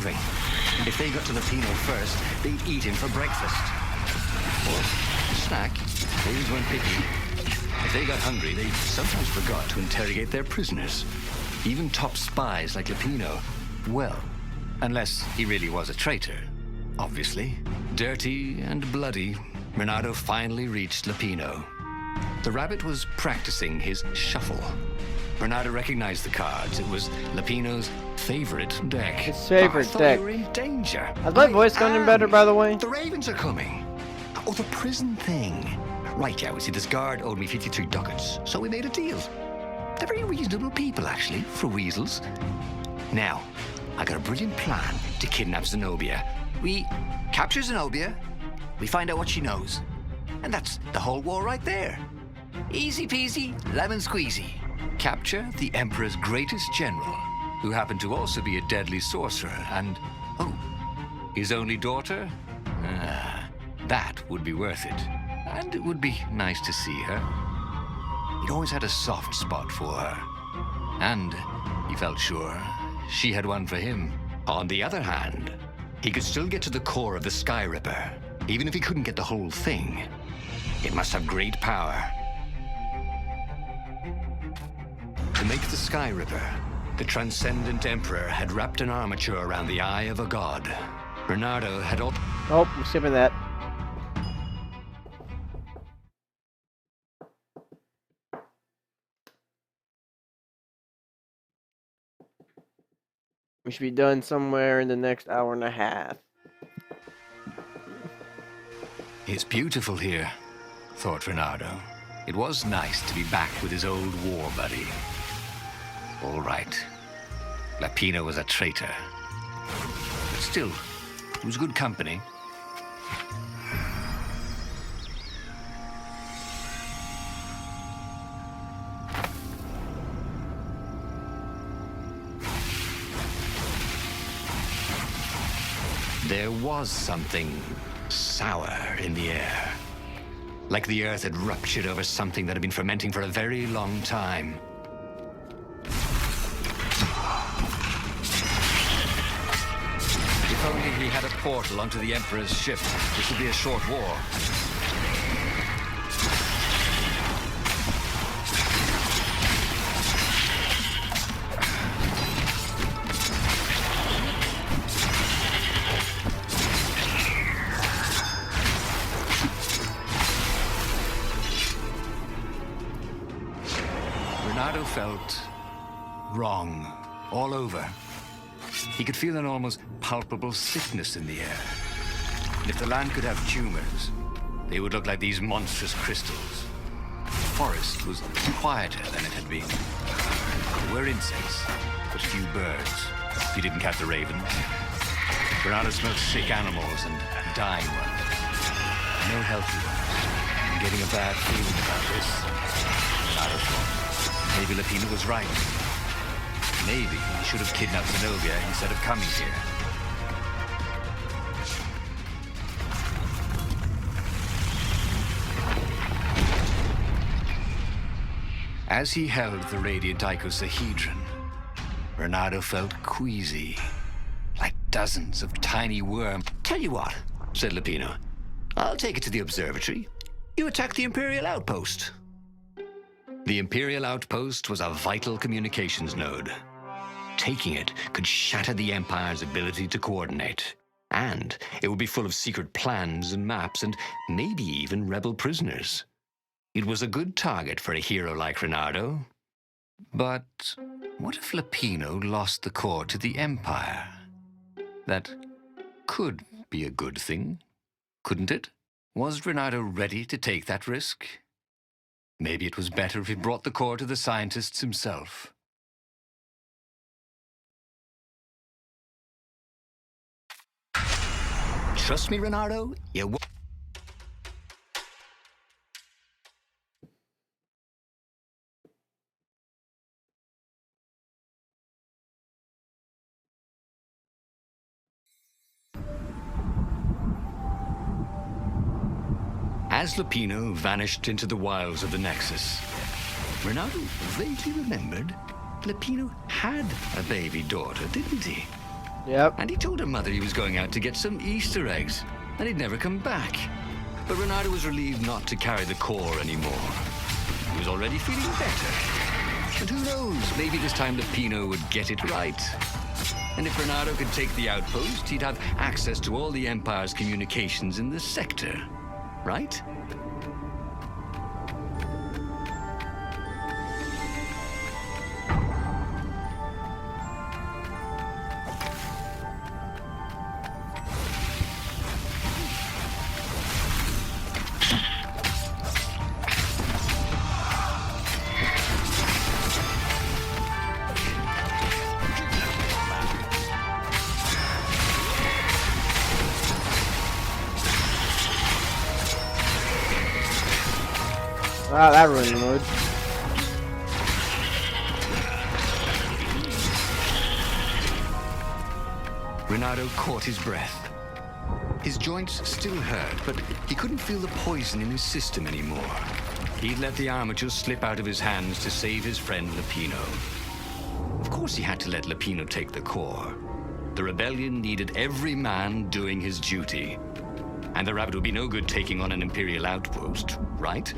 If they got to Lupino first, they'd eat him for breakfast. Or snack. Things weren't picky. If they got hungry, they sometimes forgot to interrogate their prisoners. Even top spies like Lupino. Well, unless he really was a traitor, obviously. Dirty and bloody, Renato finally reached Lupino. The rabbit was practicing his shuffle. Renato recognized the cards. It was Lupino's favorite deck. His favorite deck. You were in danger. Has my voice gotten better, by the way? The ravens are coming. Oh, the prison thing. Right, yeah, we see this guard owed me 53 ducats, so we made a deal. They're very reasonable people, actually, for weasels. Now, I got a brilliant plan to kidnap Zenobia. We capture Zenobia, we find out what she knows, and that's the whole war right there. Easy peasy, lemon squeezy. Capture the Emperor's greatest general, who happened to also be a deadly sorcerer, and, oh, his only daughter? That would be worth it. And it would be nice to see her. He'd always had a soft spot for her. And he felt sure she had one for him. On the other hand, he could still get to the core of the Sky Ripper, even if he couldn't get the whole thing. It must have great power. To make the Sky Ripper, the Transcendent Emperor had wrapped an armature around the eye of a god. Bernardo had all... Oh, I'm skipping that. We should be done somewhere in the next hour and a half. It's beautiful here, thought Renato. It was nice to be back with his old war buddy. All right. Lupino was a traitor. But still, it was good company. There was something sour in the air. Like the earth had ruptured over something that had been fermenting for a very long time. If only he had a portal onto the Emperor's ship, this would be a short war. Renato felt wrong all over. He could feel an almost palpable sickness in the air. And if the land could have tumors, they would look like these monstrous crystals. The forest was quieter than it had been. There were insects, but few birds, if you didn't count the ravens. Renato smelled sick animals and dying ones. No healthy ones. I'm getting a bad feeling about this. Renato thought. Maybe Lupino was right. Maybe he should have kidnapped Zenobia instead of coming here. As he held the radiant icosahedron, Renato felt queasy, like dozens of tiny worms. Tell you what, said Lupino. I'll take it to the observatory. You attack the Imperial outpost. The Imperial outpost was a vital communications node. Taking it could shatter the Empire's ability to coordinate. And it would be full of secret plans and maps and maybe even rebel prisoners. It was a good target for a hero like Renato. But what if Lupino lost the core to the Empire? That could be a good thing, couldn't it? Was Renato ready to take that risk? Maybe it was better if he brought the core to the scientists himself. Trust me, Renato, you won't. As Lupino vanished into the wilds of the Nexus, Renato vaguely remembered Lupino had a baby daughter, didn't he? Yep. And he told her mother he was going out to get some Easter eggs, and he'd never come back. But Renato was relieved not to carry the core anymore. He was already feeling better. And who knows, maybe this time Lupino would get it right. And if Renato could take the outpost, he'd have access to all the Empire's communications in the sector. Right? Wow, that ruined the mood. Renato caught his breath. His joints still hurt, but he couldn't feel the poison in his system anymore. He'd let the armature slip out of his hands to save his friend Lupino. Of course he had to let Lupino take the core. The rebellion needed every man doing his duty. And the rabbit would be no good taking on an Imperial outpost, right?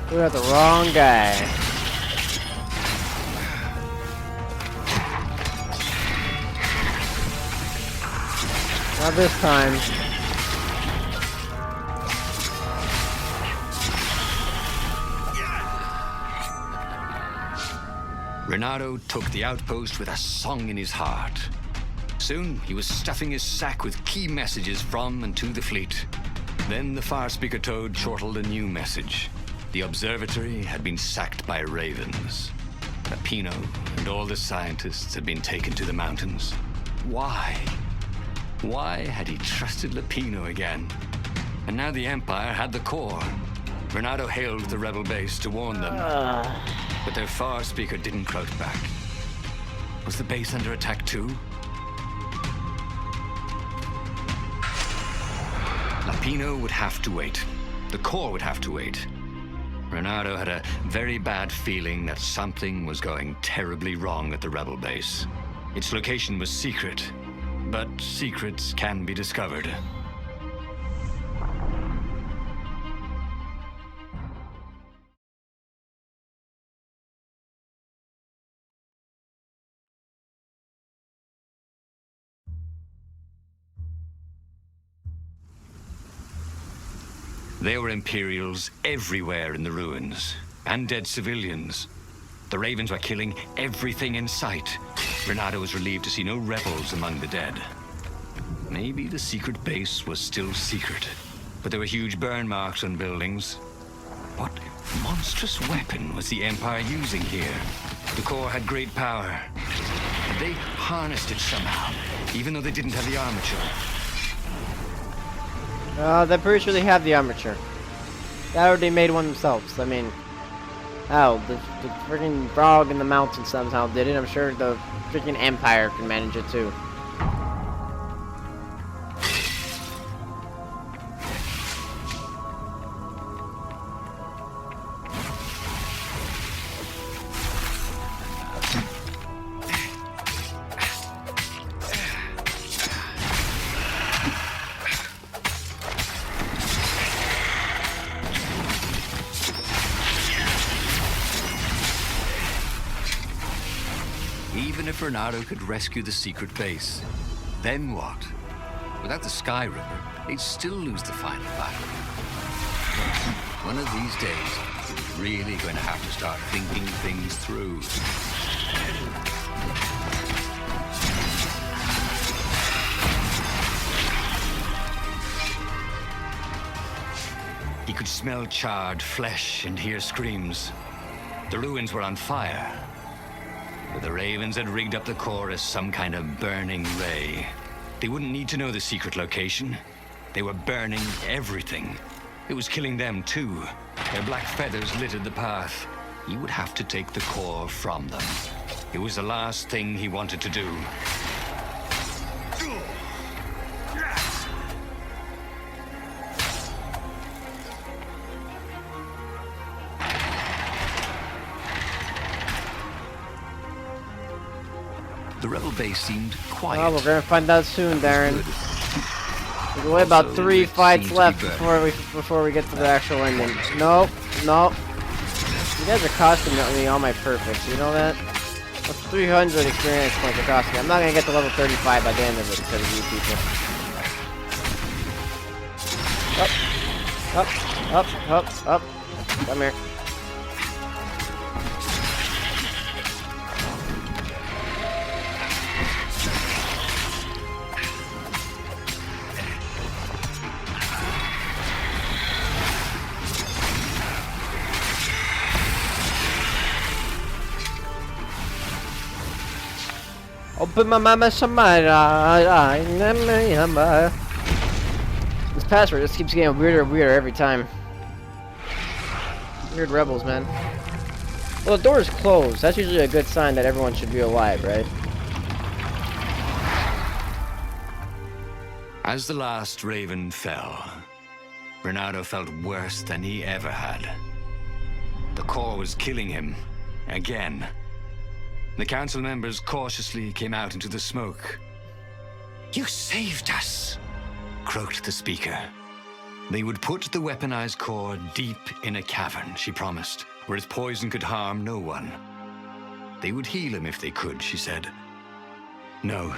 We got the wrong guy. Not this time. Renato took the outpost with a song in his heart. Soon, he was stuffing his sack with key messages from and to the fleet. Then the far speaker toad chortled a new message. The observatory had been sacked by ravens. Lupino and all the scientists had been taken to the mountains. Why? Why had he trusted Lupino again? And now the Empire had the core. Renato hailed the rebel base to warn them. But their far speaker didn't crouch back. Was the base under attack too? Lupino would have to wait. The core would have to wait. Renato had a very bad feeling that something was going terribly wrong at the rebel base. Its location was secret, but secrets can be discovered. There were Imperials everywhere in the ruins, and dead civilians. The Ravens were killing everything in sight. Renato was relieved to see no rebels among the dead. Maybe the secret base was still secret, but there were huge burn marks on buildings. What monstrous weapon was the Empire using here? The core had great power. They harnessed it somehow, even though they didn't have the armature. They're pretty sure they have the armature. They already made one themselves. I mean, hell, the freaking frog in the mountain somehow did it. I'm sure the freaking Empire can manage it too. Even if Renato could rescue the secret base, then what? Without the Sky River, they'd still lose the final battle. One of these days, he was really going to have to start thinking things through. He could smell charred flesh and hear screams. The ruins were on fire. But the Ravens had rigged up the core as some kind of burning ray. They wouldn't need to know the secret location. They were burning everything. It was killing them too. Their black feathers littered the path. He would have to take the core from them. It was the last thing he wanted to do. The rebel base seemed quiet. Oh, we're gonna find out soon, Darren. There's only about 3 fights left before we get to the actual ending. Nope, nope. You guys are costing me all my perfects. You know that? That's 300 experience points are costing me. I'm not gonna get to level 35 by the end of it because of you people. Up. Come here. Open my mama Samara. This password just keeps getting weirder and weirder every time. Weird rebels, man. Well, the door is closed. That's usually a good sign that everyone should be alive, right? As the last raven fell, Bernardo felt worse than he ever had. The core was killing him again. The council members cautiously came out into the smoke. "You saved us," croaked the speaker. They would put the weaponized core deep in a cavern, she promised, where its poison could harm no one. They would heal him if they could, she said. No,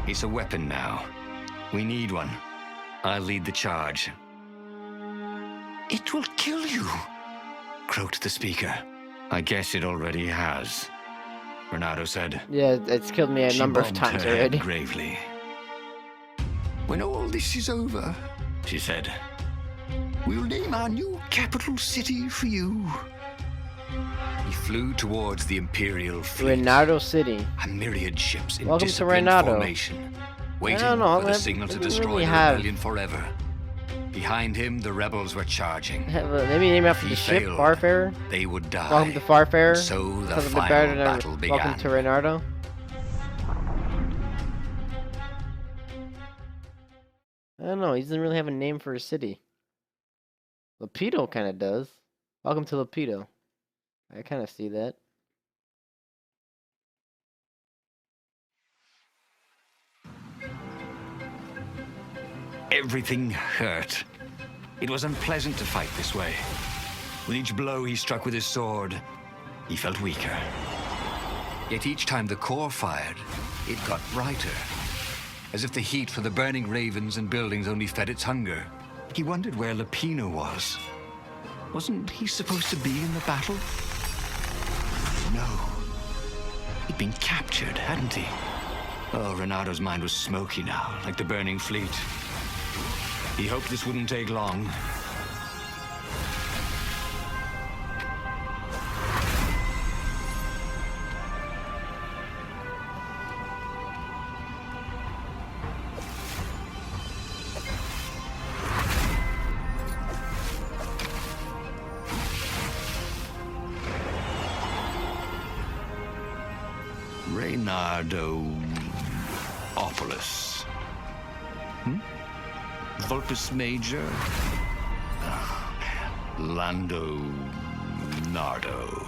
it's a weapon now. We need one. I'll lead the charge. "It will kill you," croaked the speaker. "I guess it already has," Bernardo said. Yeah, it's killed me a number of times already. Gravely. "When all this is over," she said, "we'll name our new capital city for you." He flew towards the Imperial fleet. Reynardo City. A myriad ships in Welcome to disciplined Reynardo. formation, waiting I don't know, for the signal to destroy really the have- rebellion forever. Behind him, the rebels were charging. Maybe name after He the ship, failed. Farfarer. They would die. Welcome to Farfarer. So the Because of final better than battle began. Welcome to Reynardo. I don't know. He doesn't really have a name for a city. Lapido kind of does. Welcome to Lapido. I kind of see that. Everything hurt. It was unpleasant to fight this way. With each blow he struck with his sword, he felt weaker. Yet each time the core fired, it got brighter. As if the heat for the burning ravens and buildings only fed its hunger. He wondered where Lapino was. Wasn't he supposed to be in the battle? No. He'd been captured, hadn't he? Oh, Reynardo's mind was smoky now, like the burning fleet. He hoped this wouldn't take long. Reynardo-opolis. Vulpus Major? Lando Nardo.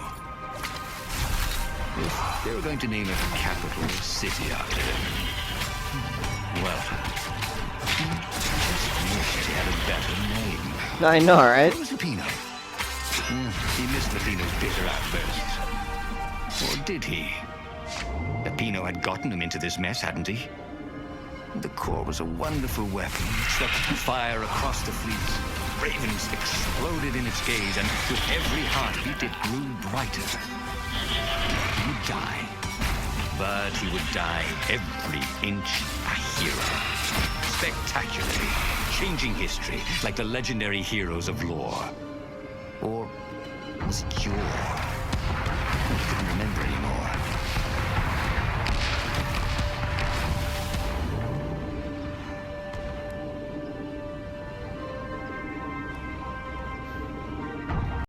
If they were going to name a capital city after him, well, just wished he had a better name. I know, right? Where's Lapino? He missed Lapino's bitter outbursts. Or did he? Lapino had gotten him into this mess, hadn't he? The core was a wonderful weapon. It swept fire across the fleet. Ravens exploded in its gaze, and with every heartbeat it grew brighter. He would die. But he would die every inch a hero. Spectacularly, changing history like the legendary heroes of lore. Or was it yore? I couldn't remember anymore.